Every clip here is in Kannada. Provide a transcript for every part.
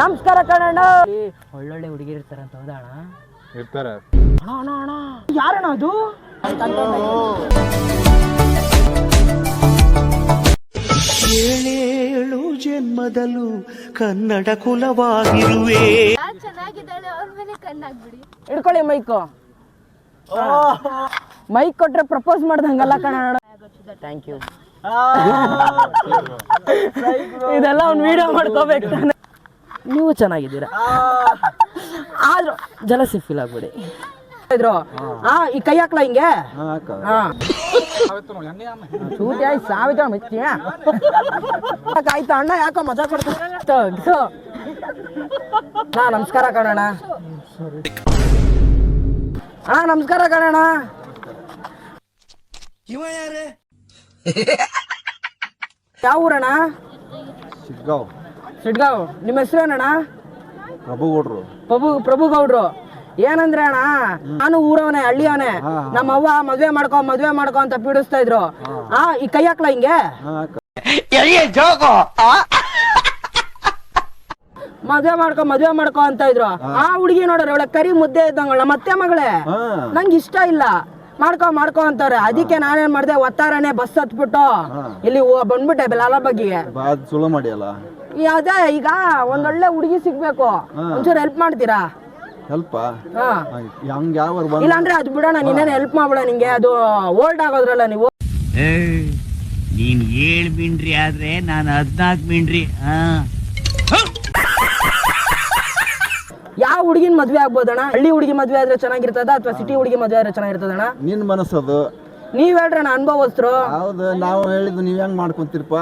ನಮಸ್ಕಾರ ಕಣಣ್ಣ. ಒಳ್ಳೊಳ್ಳೆ ಹುಡುಗಿರು ಇರ್ತಾರಂತ ಹೌದಾ ಅಣ್ಣ? ಇರ್ತಾರೆ. ಅಣ್ಣ ಅಣ್ಣ ಅಣ್ಣ ಯಾರಣ್ಣ ಅದು? ಏಳೇಳು ಜನ್ಮದಲ್ಲೂ ಕನ್ನಡ ಕುಲವಾಗಿರುವೆ. ಹಿಡ್ಕೊಳ್ಳಿ ಮೈಕು. ಮೈಕ್ ಕೊಟ್ರೆ ಪ್ರಪೋಸ್ ಮಾಡ್ದಂಗಲ್ಲ ಕಣಣ್ಣ. Thank you. ಇದೆಲ್ಲ ಒಂದು ವಿಡಿಯೋ ಮಾಡ್ಕೋಬೇಕು ತಾನೆ. ನೀವು ಚೆನ್ನಾಗಿದ್ದೀರಾ, ಆದ್ರೂ ಜಲಸಿ ಫೀಲ್ ಆಗ್ಬಿಡಿ. ಇದ್ರು ಈ ಕೈ ಹಾಕ್ಲಾ ಹಿಂಗೆ? ಆಯ್ತಾ ಅಣ್ಣ? ಯಾಕೋ ಮಜಾ ಕೊಡ್ತಾರೆ. ನಮಸ್ಕಾರ ಕಣಣ್ಣ. ನಮಸ್ಕಾರ ಕಣಣ್ಣ. ಯಾವ ಊರಣ್ಣ? ಸಿಡ್ಗಾವ್. ನಿಮ್ಮ ಹೆಸರು ಏನಣ್ಣ? ಪ್ರಭು ಗೌಡ್ರು. ಏನಂದ್ರೆ ಅಣ್ಣ, ನಾನು ಊರವನೇ, ಹಳ್ಳಿಯವನೇ. ನಮ್ಮ ಅವ್ವ ಮದ್ವೆ ಮಾಡ್ಕೊ ಅಂತ ಪೀಡಿಸ್ತಾ ಇದ್ರು. ಈ ಕೈ ಹಾಕ್ಲಾ ಹಿಂಗೆ? ಮದ್ವೆ ಮಾಡ್ಕೊ ಅಂತ ಇದ್ರು. ಆ ಹುಡುಗಿ ನೋಡ್ರಿ, ಅವಳೆ ಕರಿ ಮುದ್ದೆ ಇದ್ದಂಗಳ ಮತ್ತೆ ಮಗಳೇ, ನಂಗೆ ಇಷ್ಟ ಇಲ್ಲ, ಮಾಡ್ಕೊ ಅಂತಾರೆ. ಅದಕ್ಕೆ ನಾನೇನ್ ಮಾಡ್ದೆ, ಒತ್ತಾರನೆ ಬಸ್ ಹತ್ಬಿಟ್ಟು ಇಲ್ಲಿ ಬಂದ್ಬಿಟ್ಟೆ ಲಾಲಬಾಗಿಗೆ. ಅದೇ ಈಗ ಒಂದೊಳ್ಳೆ ಹುಡುಗಿ ಸಿಗ್ಬೇಕು, ಒಂಚೂರು ಹೆಲ್ಪ್ ಮಾಡ್ತೀರಾ? ಇಲ್ಲ ಅಂದ್ರೆ ಅದು ಬಿಡೋಣ, ನೀನೇನು ಹೆಲ್ಪ್ ಮಾಡ್ಬಿಡ. ನಿಂಗೆ ಅದು ಓಲ್ಡ್ ಆಗೋದ್ರಲ್ಲ ನೀವು. ನೀನ್ 7 ಮಿಂಡ್ರಿ ಆದ್ರೆ ನಾನು 14 ಮಿಂಡ್ರಿ. ಯಾವ ಹುಡುಗಿನ ಮದ್ವೆ ಆಗ್ಬೋದಣ್ಣ? ಹಳ್ಳಿ ಹುಡುಗಿ ಮದ್ವೆ ಆದ್ರೆ ಚೆನ್ನಾಗಿರ್ತದ ಅಥವಾ ಸಿಟಿ ಹುಡುಗಿ ಮದ್ವೆ ಆದ್ರೆ ಚೆನ್ನಾಗಿರ್ತದಣ್ಣ? ನಿನ್ ಮನಸ್ಸದು, ನೀವ್ ಹೇಳ್ರಣ್ಣ, ಅನುಭವಸ್ಥರು. ಹೌದು, ನಾವು ಹೇಳಿದ್ದು ನೀವ್ ಹೆಂಗ್ ಮಾಡ್ಕೊಂತೀರಪ್ಪ?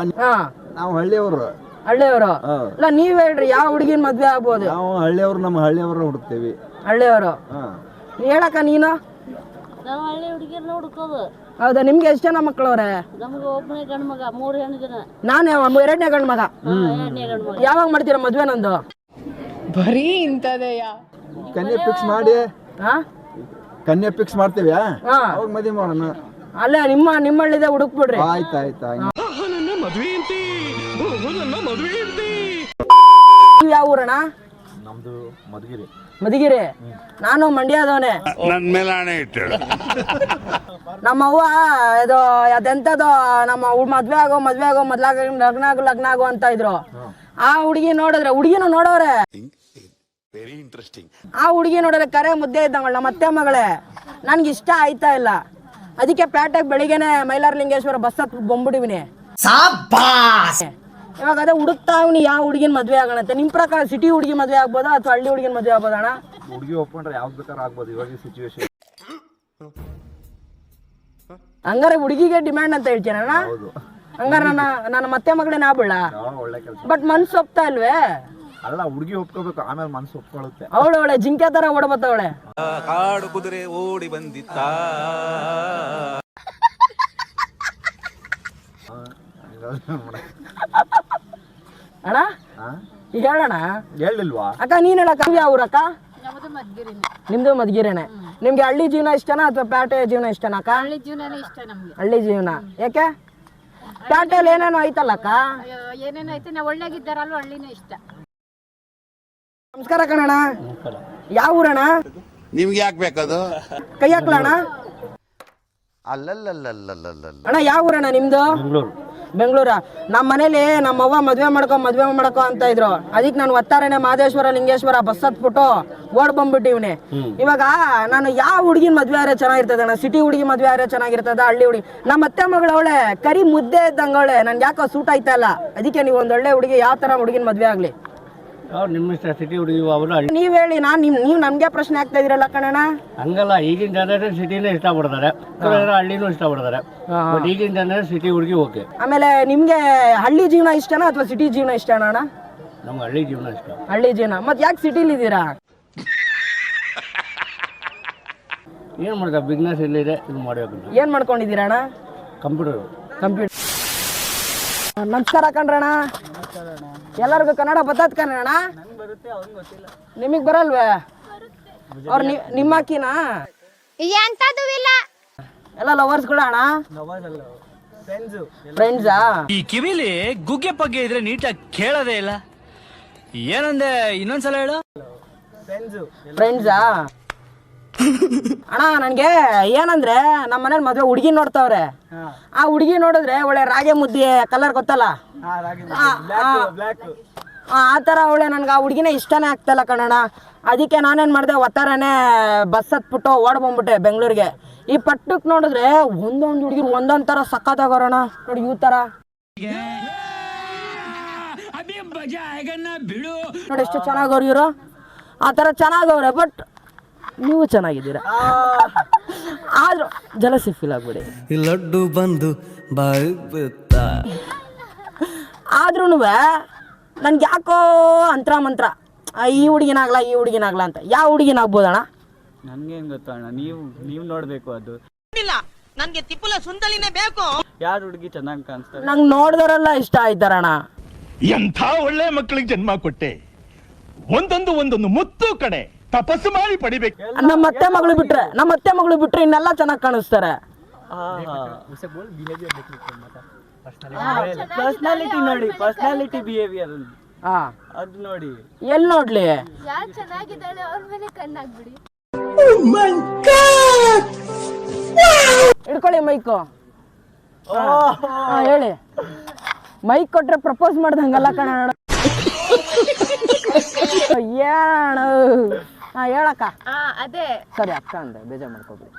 ನಾವು ಹಳ್ಳಿಯವರು. ಇಲ್ಲ ನೀವ್ ಹೇಳ್ರಿ, ಯಾವ ಹುಡುಗಿನ ಮದ್ವೆ ಆಗ್ಬೋದು? ನಾವು ಹಳ್ಳಿಯವರು, ನಮ್ಮ ಹಳ್ಳಿಯವ್ರ ಹುಡುಕ್ತೇವಿ. ಹಳ್ಳಿಯವರು ಹೇಳಕ್ಕ ನೀನು? ನಾವು ಹಳ್ಳಿ ಹುಡುಗಿರ್ನ ಹುಡುಕೋದು. ಹೌದಾ? ನಿಮ್ಗೆ ಎಷ್ಟು ಜನ ಮಕ್ಕಳವ್ರೆ? ನಮ್ಗೆ ಒಬ್ಬನೇ ಗಂಡು ಮಗ, 3 ಹೆಣ್ಣು ಜನ. ನಾನು 2ನೇ ಗಂಡು ಮಗ. ಯಾವಾಗ ಮಾಡ್ತೀರಾ ಮದ್ವೆ ನಂದು? ಬರೀ ಇಂತದೆಯಾ? ಕನ್ಯಾ ಫಿಕ್ಸ್ ಮಾಡಿ, ಕನ್ಯಾ ಫಿಕ್ಸ್ ಮಾಡ್ತೀವಿ, ಅವಾಗ ಮದುವೆ ಮಾಡೋಣ. ಅಲ್ಲೇ ನಿಮ್ಮ ಹಳ್ಳಿದೆ ಹುಡುಕ್ಬಿಡ್ರಿ. ಆಯ್ತಾಯ್ತಾ. ನೀವು ಯಾವ ಊರಣ್ಣ? ನಮ್ದು ಮಧುಗಿರಿ. ನಾನು ಮಂಡ್ಯದವನೇ. ನಮ್ಮ ಅವ್ವ ಇದು ಅದೆಂತದೋ, ನಮ್ಮ ಮದ್ವೆ ಆಗೋ ಲಗ್ನ ಆಗೋ ಅಂತ ಇದ್ರು. ಆ ಹುಡುಗಿ ನೋಡಿದ್ರೆ, ಹುಡುಗಿನೂ ನೋಡೋರೆ, ಆ ಹುಡುಗಿ ನೋಡಿದ್ರೆ ಕರೆ ಮುದ್ದೆ ಇದ್ದಂಗಳ ನಮ್ಮ ಅತ್ತೆ ಮಗಳೇ. ನನ್ಗೆ ಇಷ್ಟ ಆಯ್ತಾ ಇಲ್ಲ, ಅದಕ್ಕೆ ಪ್ಯಾಟೆಗೆ ಬೆಳಿಗ್ಗೆನೆ ಮೈಲಾರಲಿಂಗೇಶ್ವರ ಬಸ್ ಹತ್ ಬಂದ್ಬಿಟ್ಟಿವಿನಿ. ಇವಾಗ ಅದೇ ಹುಡುಕ್ತಾ ಇವ್ನಿ ಯಾವ ಹುಡುಗಿನ ಮದ್ವೆ ಆಗೋಣಂತೆ. ನಿಮ್ ಪ್ರಕಾರ ಸಿಟಿ ಹುಡುಗಿ ಮದ್ವೆ ಆಗ್ಬೋದಾ ಅಥವಾ ಹಳ್ಳಿ ಹುಡುಗಿನ ಮದ್ವೆ ಆಗ್ಬೋದಣ್ಣ? ಹುಡುಗಿ ಒಪ್ಕೊಂಡ್ರೆ ಯಾವ್ದು ಬೇಕಾದ್ರೂ ಆಗ್ಬೋದು ಇವಾಗ ಸಿಚುವೇಶನ್. ಹಂಗಾರೆ ಹುಡುಗಿಗೆ ಡಿಮ್ಯಾಂಡ್ ಅಂತ ಹೇಳ್ತೀನಣ್ಣ? ಹಂಗಾರ ನನ್ನ ಮತ್ತೆ ಮಗಳೇ ನಾಬಿಳ. ಬಟ್ ಮನ್ಸು ಒಪ್ತಾ ಇಲ್ವೇ? ಅಲ್ಲ, ಹುಡುಗಿ ಒಪ್ಕೋಬೇಕು, ಆಮೇಲೆ ಮನ್ಸು ಒಪ್ಕೊಳ್ಳುತ್ತೆ. ಅವಳೆ ಜಿಂಕೆ ತರ ಓಡಬತ್ತವಳೆ. ಕಾಡು ಕುದುರೆ ಓಡಿ ಬಂದಿತ್ತ. ಅಣ್ಣ ಹೇಳಣ್ಣ. ಹೇಳಿಲ್ವಾ ಅಕ್ಕ? ನೀನ್ ಹೇಳಕ್ಕ. ಯಾವ ಊರಕ್ಕ? ನಿಮ್ದು ಮಧುಗಿರಿನೇ. ನಿಮ್ಗೆ ಹಳ್ಳಿ ಜೀವನ ಇಷ್ಟನಾ ಅಥವಾ ಪ್ಯಾಟೆ ಜೀವನ ಇಷ್ಟನಾ ಅಕ್ಕ? ಹಳ್ಳಿ ಜೀವನನೇ ಇಷ್ಟ ನಮ್ಗೆ. ಹಳ್ಳಿ ಜೀವನ ಯಾಕೆ? ಪ್ಯಾಟೆಯಲ್ಲಿ ಏನೇನೋ ಐತಲ್ಲಕ್ಕ? ಏನೇನೋ ಐತೆ, ನಾವು ಒಳ್ಳೆಗಿದ್ದಾರಲ್ವ, ಹಳ್ಳಿನೇ ಇಷ್ಟ. ನಮಸ್ಕಾರ ಕಣಣ್ಣ. ಯಾವ ಊರಣ್ಣ? ನಿಮ್ಗೆ ಯಾಕೆ ಬೇಕದು? ಕೈ ಹಾಕ್ಲಣ್ಣ. ಅಣ್ಣ ಯಾವ ಊರಣ್ಣ ನಿಮ್ದು? ಬೆಂಗಳೂರ. ನಮ್ಮ ಮನೇಲಿ ನಮ್ಮ ಅವ್ವ ಮದ್ವೆ ಮಾಡ್ಕೊ ಅಂತ ಇದ್ರು. ಅದಕ್ಕೆ ನಾನು ಒತ್ತಾರನೆ ಮಾದೇಶ್ವರ ಲಿಂಗೇಶ್ವರ ಬಸ್ ಹತ್ಬಿಟ್ಟು ಓಡ್ ಬಂದ್ಬಿಟ್ಟಿವ್ನಿ. ಇವಾಗ ನಾನು ಯಾವ ಹುಡುಗಿನ ಮದ್ವೆ ಆದ್ರೆ ಚೆನ್ನಾಗಿರ್ತದೆ ಅಣ್ಣ? ಸಿಟಿ ಹುಡುಗಿ ಮದ್ವೆ ಆದ್ರೆ ಚೆನ್ನಾಗಿರ್ತದ, ಹಳ್ಳಿ ಹುಡುಗಿ? ನಮ್ಮ ಅತ್ತೆ ಮಗಳು ಅವಳೆ ಕರಿ ಮುದ್ದೆ ಇದ್ದಂಗವಳೆ, ನನ್ಗೆ ಯಾಕೋ ಸೂಟ್ ಆಯ್ತಾ ಇಲ್ಲ. ಅದಕ್ಕೆ ನೀವು ಒಂದೊಳ್ಳೆ ಹುಡುಗಿ, ಯಾವ ತರ ಹುಡುಗಿನ ಮದ್ವೆ ಆಗ್ಲಿ? ನಿಮ್ಮ ಇಷ್ಟ, ಸಿಟಿ ಹುಡುಗಿ ಅವರು. ನೀವ್ ಹೇಳಿ, ನೀವು ನಮ್ಗೆ ಪ್ರಶ್ನೆ ಆಗ್ತಾ ಇದ್ರಲ್ಲ ಕಣಣ್ಣ. ಹಂಗಲ್ಲ, ಈಗಿನ ಜನರೇಷನ್ ಸಿಟಿನೇ ಇಷ್ಟಪಡ್ತಾರೆ, ಹಳ್ಳಿನೂ ಇಷ್ಟಪಡ್ತಾರೆ. ಬಟ್ ಈಗಿನ ಜನರೇಷನ್ ಸಿಟಿ ಹುಡುಗಿ ಓಕೆ. ಆಮೇಲೆ ನಿಮ್ಗೆ ಹಳ್ಳಿ ಜೀವನ ಇಷ್ಟನಾ ಅಥವಾ ಸಿಟಿ ಜೀವನ ಇಷ್ಟನಾ ಅಣ್ಣ? ನಮ್ಗೆ ಹಳ್ಳಿ ಜೀವನ ಇಷ್ಟ. ಹಳ್ಳಿ ಜೀವನ. ಮತ್ತೆ ಯಾಕೆ ಸಿಟಿಲಿ ಇದ್ದೀರಾ? ಏನ್ ಮಾಡ್ತಾರೆ, ಬಿಸ್ನೆಸ್ ಇಲ್ಲಿದೆ, ಇದು ಮಾಡಬೇಕು. ಏನ್ ಮಾಡ್ಕೊಂಡಿದ್ದೀರಾ ಅಣ್ಣ? ಕಂಪ್ಯೂಟರ್. ನಮಸ್ಕಾರ ಕಣ್ರಣ್ಣ. ಎಲ್ಲರಿಗೂ ಕನ್ನಡ ಬರ್ತದ ಕನ್ನಡ? ನಿಮಗ್ ಬರಲ್ವೇ? ಅವ್ರ ನಿಮ್ಮ ಅಕ್ಕಿನಾ? ಎಲ್ಲ ಲವರ್ಸ್ಗಳ ಅಣ್ಣ? ಫ್ರೆಂಡ್ಸಾ? ಈ ಕಿವಿಲಿ ಗುಗ್ಗೆ ಪಗ್ಗೆ ಇದ್ರೆ ನೀಟಾಗಿ ಕೇಳೋದೇ ಇಲ್ಲ. ಏನಂದೆ ಇನ್ನೊಂದ್ಸಲ ಹೇಳು. ಫ್ರೆಂಡ್ಸಾ ಅಣ್ಣ ನನ್ಗೆ ಏನಂದ್ರೆ ನಮ್ಮ ಮನೇಲಿ ಮದ್ವೆ ಹುಡುಗಿ ನೋಡ್ತಾವ್ರೆ. ಆ ಹುಡುಗಿ ನೋಡಿದ್ರೆ ಒಳ್ಳೆ ರಾಗಿ ಮುದ್ದೆ ಕಲರ್ ಗೊತ್ತಲ್ಲ, ಆ ತರ ಅವಳೆ ನನ್ಗೆ ಆ ಹುಡುಗಿನೇ ಇಷ್ಟನೇ ಆಗ್ತಲ್ಲ ಕಣಣ್ಣ. ಅದಕ್ಕೆ ನಾನೇನ್ ಮಾಡಿದೆ, ಒತ್ತಾರನೇ ಬಸ್ ಹತ್ಬಿಟ್ಟು ಓಡ್ ಬಂದ್ಬಿಟ್ಟೆ ಬೆಂಗಳೂರಿಗೆ. ಈ ಪಟ್ಟಕ್ಕೆ ನೋಡಿದ್ರೆ ಒಂದೊಂದು ಹುಡುಗಿರು ಒಂದೊಂದ್ ತರ ಸಕ್ಕತ್ತಾಗೋರಣ ನೋಡಿ. ಇವ್ ತರ ನೋಡಿ ಎಷ್ಟು ಚೆನ್ನಾಗವ್ರು ಇವರು, ಆ ತರ ಚೆನ್ನಾಗವ್ರೆ. ಬಟ್ ನೀವು ಚೆನ್ನಾಗಿದ್ದೀರಾ, ಆದ್ರೂ ಜಲಸಿ ಫೀಲ್ ಆಗ್ಬಿಡಿ. ಲಡ್ಡು ಬಂದು ಬಾಯಿ ಆದ್ರೂ ನನ್ಗೆ ಯಾಕೋ ಅಂತರ ಮಂತ್ರ ಈ ಹುಡುಗಿನಾಗ್ಲಾ ಈ ಹುಡುಗಿನಾಗ್ಲಾ ಅಂತ. ಯಾವ ಹುಡುಗಿನಾಗ್ಬೋದಣ್ಣ? ನನ್ಗೇನ್ ಗೊತ್ತಣ್ಣ, ನೀವು ನೋಡ್ಬೇಕು. ಅದು ನನ್ಗೆ ತಿಪ್ಪುಲ ಸುಂದಲಿನೇ ಬೇಕು. ಯಾರು ಹುಡುಗಿ ಚೆನ್ನಾಗಿ ಕಾಣಿಸ್ತಾರೆ? ನಂಗೆ ನೋಡ್ದವರೆಲ್ಲ ಇಷ್ಟ ಆಯ್ತಾರಣ್ಣ. ಎಂಥ ಒಳ್ಳೆ ಮಕ್ಕಳಿಗೆ ಜನ್ಮ ಕೊಟ್ಟೆ. ಒಂದೊಂದು ಮುತ್ತು ಕಡೆ ತಪಸ್ಸು ಮಾಡಿ ಪಡಿಬೇಕು. ನಮ್ಮ ಅತ್ತೆ ಮಗಳು ಬಿಟ್ರೆ ಇನ್ನೆಲ್ಲ ಚೆನ್ನಾಗಿ ಕಾಣಿಸ್ತಾರೆ. ಪರ್ಸನಾಲಿಟಿ ನೋಡಿ, ಪರ್ಸನಾಲಿಟಿ ಬಿಹೇವಿಯರ್ ಅದು ನೋಡಿ. ಎಲ್ಲಿ ನೋಡ್ಲಿ? ಯಾರು ಚೆನ್ನಾಗಿದ್ದಾಳೆ ಅವ್ರ ಮೇಲೆ ಕಣ್ಣಾಗ್ಬಿಡಿ. ಹಿಡ್ಕೊಳ್ಳಿ ಮೈಕು. ಹೇಳಿ. ಮೈಕ್ ಕೊಟ್ರೆ ಪ್ರಪೋಸ್ ಮಾಡ್ದಂಗಲ್ಲ ಕಣ. ಏಣ ಹೇಳಕ್ಕ. ಅದೇ ಸರಿ ಅಕ್ಕ ಅಂದೆ, ಬೇಜಾರ್ ಮಾಡ್ಕೋಬೇಡಿ.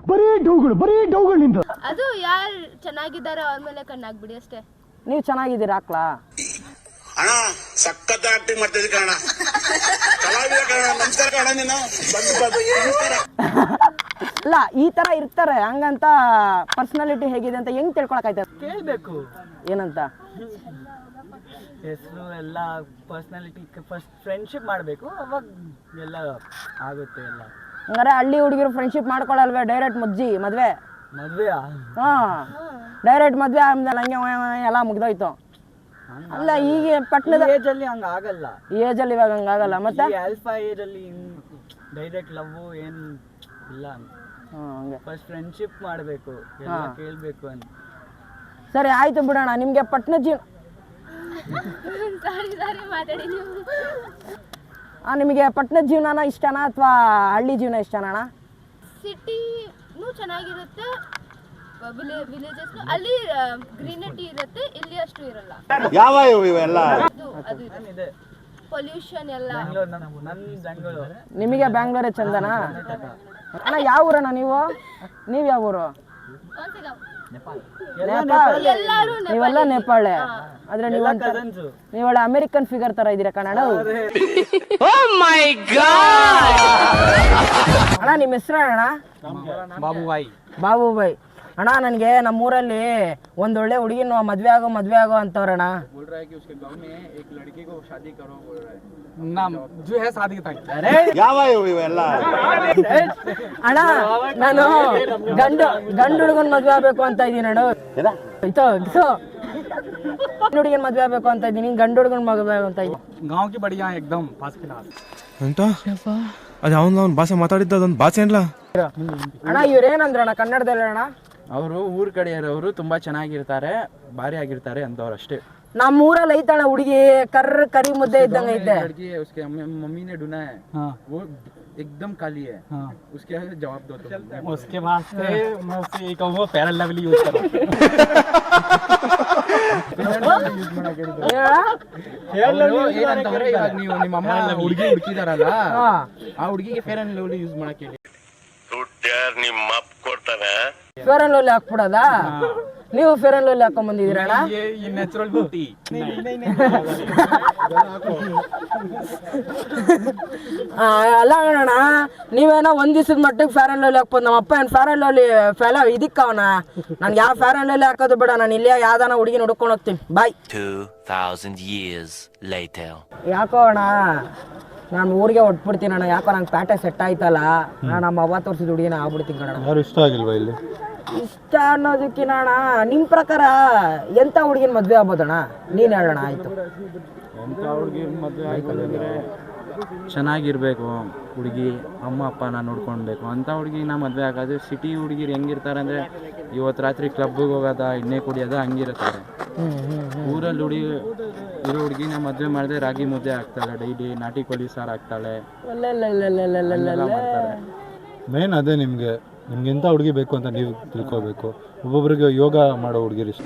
ಬರೀ ಡೌಗಳು ನಿಂದು. ಅದು ಯಾರು ಚೆನ್ನಾಗಿದ್ದಾರೆ ಅವ್ರ ಮೇಲೆ ಕಣ್ಣಾಗ್ಬಿಡಿ ಅಷ್ಟೇ. ನೀವ್ ಚೆನ್ನಾಗಿದ್ದೀರಾ ಅಕ್ಲಾ? ಅಣ್ಣ ಸಖತ್ ಆಕ್ಟಿಂಗ್ ಮಾಡ್ತಿದ್ದೆ ಕಣ. ಕಲಾವಿದ ಕಣ. ನಮಸ್ಕಾರ ಕಣ. ನೀನು ಅಲ್ಲ ಈ ತರ ಇರ್ತಾರೆ, ಹಂಗಂತ ಪರ್ಸನಾಲಿಟಿ ಹೇಗಿದೆ ಅಂತ ಹೆಂಗ್ ತಿಳ್ಕೊಳಕ್ ಆಯ್ತದ? ಕೇಳ್ಬೇಕು ಏನಂತ? ಹೆಸರು ಎಲ್ಲ ಪರ್ಸನಾಲಿಟಿ. ಫಸ್ಟ್ ಫ್ರೆಂಡ್ಶಿಪ್ ಮಾಡಬೇಕು, ಅವಾಗ ಎಲ್ಲ ಆಗುತ್ತೆ ಎಲ್ಲ. ಹಂಗಾರೆ ಹಳ್ಳಿ ಹುಡುಗಿರು ಫ್ರೆಂಡ್ಶಿಪ್ ಮಾಡ್ಕೊಳಲ್ವೇ? ಡೈರೆಕ್ಟ್ ಮದ್ವೆ. ಮದ್ವೆಯಾ? ಹಾ, ಡೈರೆಕ್ಟ್ ಮದ್ವೆ ಆದ್ಮೇಲೆ ಹಂಗೆ ಎಲ್ಲ ಮುಗ್ದೋಯ್ತು. ಅಲ್ಲ ಈಗ ಪಟ್ಟಣದ ಏಜ್ ಅಲ್ಲಿ ಹಂಗ ಆಗಲ್ಲ. ಏಜ್ ಅಲ್ಲಿ ಇವಾಗ ಹಂಗಾಗಲ್ಲ. ಮತ್ತೆ ಆಲ್ಫಾ ಏಜ್ ಅಲ್ಲಿ ಡೈರೆಕ್ಟ್ ಲವ್ ಏನ್ ಇಲ್ಲ. ಹಂಗೆ ಫಸ್ಟ್ ಫ್ರೆಂಡ್ಶಿಪ್ ಮಾಡಬೇಕು, ಎಲ್ಲ ಕೇಳ್ಬೇಕು ಅಂತ. ಸರಿ ಆಯ್ತು ಬಿಡೋಣ. ನಿಮ್ಗೆ ಪಟ್ಟಣ ಜೀವನ ಮಾತಾಡಿ ನೀವು. ನಿಮಗೆ ಪಟ್ಟಣದ ಜೀವನನ ಇಷ್ಟನಾ ಅಥವಾ ಹಳ್ಳಿ ಜೀವನ ಇಷ್ಟನಾ? ಸಿಟಿನೂ ಚೆನ್ನಾಗಿರುತ್ತೆ, ವಿಲೇಜಸ್ ಅಲ್ಲಿ ಗ್ರೀನರಿ ಇರುತ್ತೆ, ಇಲ್ಲಿ ಅಷ್ಟು ಇರಲ್ಲ. ಯಾವ ಇವೆಲ್ಲ ಅದು ಇದೆ ಪೊಲ್ಯೂಷನ್ ಎಲ್ಲ. ಬೆಂಗಳೂರು. ನಿಮಗೆ ಬ್ಯಾಂಗ್ಳೂರೇ ಚಂದನಾ? ಅಣ್ಣ ಯಾವ ಊರಣ್ಣ ನೀವು? ನೀವು ಯಾವ ಊರು? ನೀವೆಲ್ಲ ನೇಪಾಳೆ. ಆದ್ರೆ ನೀವೊಳ್ಳೆ ಅಮೆರಿಕನ್ ಫಿಗರ್ ತರ ಇದೀರಾ ಕನ್ನಡ. ಅಣ್ಣ ನಿಮ್ಮ ಹೆಸರು ಅಣ್ಣ? ಬಾಬುಬಾಯಿ. ಅಣ್ಣ ನನಗೆ ನಮ್ಮೂರಲ್ಲಿ ಒಂದೊಳ್ಳೆ ಹುಡುಗಿನ ಮದ್ವೆ ಆಗೋ ಅಂತವ್ರಣ್ಣ. ಯಾವ ಇವೆಲ್ಲ ಅಣ್ಣ ನಾನು ಗಂಡು ಹುಡುಗನ್ ಮದ್ವೆ ಆಗ್ಬೇಕು ಅಂತ ಇದೀನಿ ಅಣ್ಣ. ಹುಡುಗನ್ ಮದ್ವೆ ಆಗ್ಬೇಕು ಅಂತ ಇದೀನಿ, ಗಂಡು ಹುಡುಗನ್ ಮದ್ವೆ ಅಂತ ಇದೀನಿ. गांव की बढ़िया एकदम पास क्लास ಅಂತ ಅದು ಅವನ ಭಾಷೆ ಮಾತಾಡಿದ್ದ ಅದೊಂದು ಭಾಷೆ ಅಲ್ಲ ಅಣ್ಣ. ಇವ್ರೇನಂದ್ರಣ್ಣ ಕನ್ನಡದಲ್ಲಿ ಅಣ್ಣ? ಅವರು ಊರ್ ಕಡೆ ಇರೋರು ತುಂಬಾ ಚೆನ್ನಾಗಿರ್ತಾರೆ, ಭಾರಿ ಆಗಿರ್ತಾರೆ ಅಂತವ್ರು ಅಷ್ಟೇ. ನಮ್ಮ ಊರಲ್ಲಿ ಐತಣ್ಣ ಹುಡುಗಿ ಕರಿ ಮುದ್ದೆ ಇದ್ದಂಗ ಐತೆ. उसके मम्मी ने ढूंढा है, वो एकदम काली है. उसके जवाब दो तुम. उसके बाद मैं उससे एक वो फेयर लवली यूज करो. ಏನಂತಂದ್ರೆ ಇವಾಗ ನೀವು ನಿಮ್ಮ ಅಮ್ಮ ಹುಡುಗಿ ಹುಡುಕಿದಾರಲ್ಲ, ಆ ಹುಡುಗಿಗೆ ಫೇರ್ ಅಂಡ್ ಲವ್ಲಿ ಯೂಸ್ ಮಾಡಕ್ಕೆ ಹೇಳಿ. ನಿಮ್ಮ ಅಪ್ಪ ಕೊಡ್ತಾನೆ. ಫೇರ್ ಅಂಡ್ ಲವ್ಲಿ ಹಾಕ್ಬಿಡೋದ? ನೀವು ಫೇರ್ ಅಂಡ್ ಲವ್ಲಿ ಹಾಕೊಂಡ್ ಬಂದಿದ್ದೀರಣ್ಣ? Natural beauty. ಅಲ್ಲ ಅಣ್ಣ, ನೀವೇನೋ ಒಂದ್ ದಿವಸದ ಮಟ್ಟಿಗೆ ಫೇರ್ ಅಂಡ್ ಲವ್ಲಿ ಹಾಕ್ಬೋದು. ನಮ್ಮ ಅಪ್ಪ ಏನ್ ಫೇರ್ ಅಂಡ್ ಲವ್ಲಿ ಇದಕ್ಕವನ? ನನ್ಗೆ ಯಾವ ಫೇರ್ ಅಂಡ್ ಲವ್ಲಿ ಹಾಕೋದು ಬೇಡ, ನಾನು ಇಲ್ಲೇ ಯಾವ್ದಾನ ಹುಡುಗಿನ ಹುಡ್ಕೊಂಡು ಹೋಗ್ತೀನಿ. ಬಾಯ್. 2000 years later. ಯಾಕೋ ಅಣ್ಣ ನಾನು ಊರಿಗೆ ಹೊಟ್ಬಿಡ್ತೀನಿ ಅಣ್ಣ. ಯಾಕೋ ನಂಗೆ ಪ್ಯಾಟೆ ಸೆಟ್ ಆಯ್ತಲ್ಲ, ನಾನು ನಮ್ಮ ಅವ್ವ ತೋರಿಸಿದ ಹುಡುಗಿನ ಆಗ್ಬಿಡ್ತೀನಿ ಕಣ. ಯಾರು ಇಷ್ಟ ಆಗಿಲ್ವಾ ಇಲ್ಲಿ? ಇಷ್ಟ ಅನ್ನೋದಕ್ಕಿನ ಅಣ್ಣ, ನಿಮ್ ಪ್ರಕಾರ ಎಂತ ಹುಡುಗಿನ ಮದ್ವೆ ಆಗ್ಬೋದಣ್ಣ? ನೀನ್ ಹೇಳೋಣ. ಆಯ್ತು. ಎಂತ ಹುಡುಗಿ ಮದುವೆ ಆಗೋದಂದ್ರೆ ಚೆನ್ನಾಗಿರ್ಬೇಕು ಹುಡುಗಿ, ಅಮ್ಮ ಅಪ್ಪನ ನೋಡ್ಕೊಳ್ಬೇಕು ಅಂತ ಹುಡುಗಿನ ಮದುವೆ ಆಗೋದು. ಸಿಟಿ ಹುಡುಗಿರು ಹೆಂಗಿರ್ತಾರೆ ಅಂದರೆ ಇವತ್ತು ರಾತ್ರಿ ಕ್ಲಬ್ಗೆ ಹೋಗೋದ, ಎಣ್ಣೆ ಕುಡಿಯೋದ ಹಂಗಿರ್ತಾರೆ. ಊರಲ್ಲಿ ಇರೋ ಹುಡುಗಿನ ಮದುವೆ ಮಾಡಿದ್ರೆ ರಾಗಿ ಮುದ್ದೆ ಹಾಕ್ತಾಳೆ, ಡೈಲಿ ನಾಟಿ ಕೋಳಿ ಸಾರು ಹಾಕ್ತಾಳೆ, ಎಲ್ಲ ಮಾಡ್ತಾರೆ. ಮೇನ್ ಅದೇ ನಿಮಗೆ ಎಂಥ ಹುಡುಗಿ ಬೇಕು ಅಂತ ನೀವು ತಿಳ್ಕೊಬೇಕು. ಒಬ್ಬೊಬ್ರಿಗೆ ಯೋಗ ಮಾಡೋ ಹುಡುಗಿರು ಇಷ್ಟ,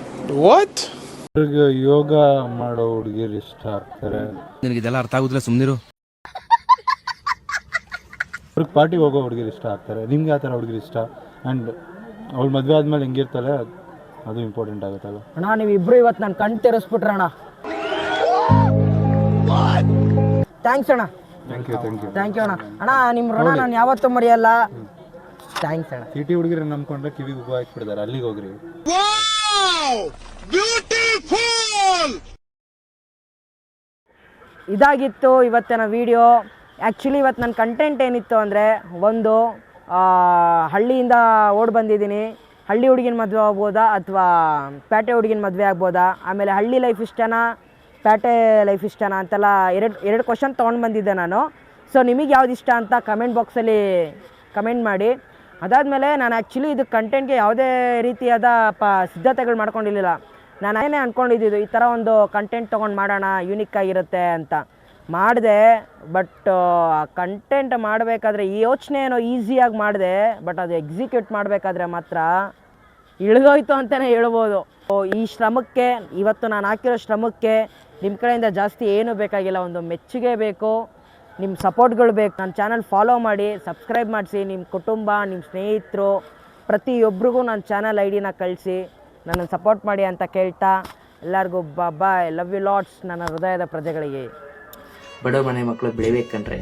ಒಬ್ಬರಿಗೆ ಯೋಗ ಮಾಡೋ ಹುಡುಗಿರು ಇಷ್ಟ ಆಗ್ತಾರೆ. ನಿನಗೆ ಇದೆಲ್ಲ ಅರ್ಥ ಆಗುದಿಲ್ಲ, ಸುಮ್ಮನಿರು. ಅವ್ರಿಗೆ ಪಾರ್ಟಿಗೆ ಹೋಗೋ ಹುಡುಗಿರು ಇಷ್ಟ ಆಗ್ತಾರೆ. ನಿಮ್ಗೆ ಯಾವ ಥರ ಹುಡುಗಿರು ಇಷ್ಟ? ಆ್ಯಂಡ್ ಅವ್ಳು ಮದುವೆ ಆದಮೇಲೆ ಹೆಂಗಿರ್ತಾಳೆ ಅದು ಇಂಪಾರ್ಟೆಂಟ್ ಆಗುತ್ತಲ್ಲ. ಅಣ್ಣ ನೀವಿಬ್ರು ಇವತ್ತು ನಾನು ಕಣ್ ತೆರೆಸ್ಬಿಟ್ರಣ್ಣ. ಥ್ಯಾಂಕ್ಸ್ ಅಣ್ಣ. ಥ್ಯಾಂಕ್ ಯು ಥ್ಯಾಂಕ್ ಯು ಅಣ್ಣ. ಅಣ್ಣ ನಿಮ್ಮ ಋಣ ನಾನು ಯಾವತ್ತೂ ಮರೆಯಲ್ಲ. ಥ್ಯಾಂಕ್ಸ್ ಅಣ್ಣ. ಸಿಟಿ ಹುಡುಗಿರನ್ನ ನಂಬ್ಕೊಂಡ್ರೆ ಕಿವಿಗೆ ಹೂವು ಹಾಕ್ಬಿಡ್ತಾರೆ, ಅಲ್ಲಿಗೆ ಹೋಗ್ರಿ. ಇದಾಗಿತ್ತು ಇವತ್ತಿನ ವಿಡಿಯೋ. ಆ್ಯಕ್ಚುಲಿ ಇವತ್ತು ನನ್ನ ಕಂಟೆಂಟ್ ಏನಿತ್ತು ಅಂದರೆ, ಒಂದು ಹಳ್ಳಿಯಿಂದ ಓಡಿ ಬಂದಿದ್ದೀನಿ, ಹಳ್ಳಿ ಹುಡುಗಿನ ಮದುವೆ ಆಗ್ಬೋದಾ ಅಥವಾ ಪೇಟೆ ಹುಡುಗಿನ ಮದುವೆ ಆಗ್ಬೋದಾ, ಆಮೇಲೆ ಹಳ್ಳಿ ಲೈಫ್ ಇಷ್ಟನಾ ಪೇಟೆ ಲೈಫ್ ಇಷ್ಟನಾ ಅಂತೆಲ್ಲ ಎರಡು ಕ್ವಶನ್ ತೊಗೊಂಡು ಬಂದಿದ್ದೆ ನಾನು. ಸೊ ನಿಮಗೆ ಯಾವ್ದು ಇಷ್ಟ ಅಂತ ಕಮೆಂಟ್ ಬಾಕ್ಸಲ್ಲಿ ಕಮೆಂಟ್ ಮಾಡಿ. ಅದಾದಮೇಲೆ ನಾನು ಆ್ಯಕ್ಚುಲಿ ಇದು ಕಂಟೆಂಟ್ಗೆ ಯಾವುದೇ ರೀತಿಯಾದ ಸಿದ್ಧತೆಗಳು ಮಾಡ್ಕೊಂಡಿರಲಿಲ್ಲ. ನಾನು ಏನೇ ಅಂದ್ಕೊಂಡಿದ್ದು ಈ ಥರ ಒಂದು ಕಂಟೆಂಟ್ ತೊಗೊಂಡು ಮಾಡೋಣ, ಯೂನಿಕ್ ಆಗಿರುತ್ತೆ ಅಂತ ಮಾಡಿದೆ. ಬಟ್ ಕಂಟೆಂಟ್ ಮಾಡಬೇಕಾದ್ರೆ ಈ ಯೋಚನೆ ಏನೋ ಈಸಿಯಾಗಿ ಮಾಡಿದೆ, ಬಟ್ ಅದು ಎಕ್ಸಿಕ್ಯೂಟ್ ಮಾಡಬೇಕಾದ್ರೆ ಮಾತ್ರ ಇಳಿದೋಯ್ತು ಅಂತಲೇ ಹೇಳ್ಬೋದು. ಈ ಶ್ರಮಕ್ಕೆ, ಇವತ್ತು ನಾನು ಹಾಕಿರೋ ಶ್ರಮಕ್ಕೆ ನಿಮ್ಮ ಕಡೆಯಿಂದ ಜಾಸ್ತಿ ಏನೂ ಬೇಕಾಗಿಲ್ಲ, ಒಂದು ಮೆಚ್ಚುಗೆ ಬೇಕು, ನಿಮ್ಮ ಸಪೋರ್ಟ್ಗಳು ಬೇಕು. ನನ್ನ ಚಾನಲ್ ಫಾಲೋ ಮಾಡಿ, ಸಬ್ಸ್ಕ್ರೈಬ್ ಮಾಡಿಸಿ, ನಿಮ್ಮ ಕುಟುಂಬ, ನಿಮ್ಮ ಸ್ನೇಹಿತರು ಪ್ರತಿಯೊಬ್ಬರಿಗೂ ನನ್ನ ಚಾನಲ್ ಐಡಿನ ಕಳಿಸಿ ನನ್ನನ್ನು ಸಪೋರ್ಟ್ ಮಾಡಿ ಅಂತ ಕೇಳ್ತಾ ಎಲ್ಲರಿಗೂ ಬಾಯ್. ಲವ್ ಯು ಲಾಟ್ಸ್ ನನ್ನ ಹೃದಯದ ಪ್ರಜೆಗಳಿಗೆ. ಬಡ ಮನೆ ಮಕ್ಕಳು ಬೆಳಿಬೇಕಂದ್ರೆ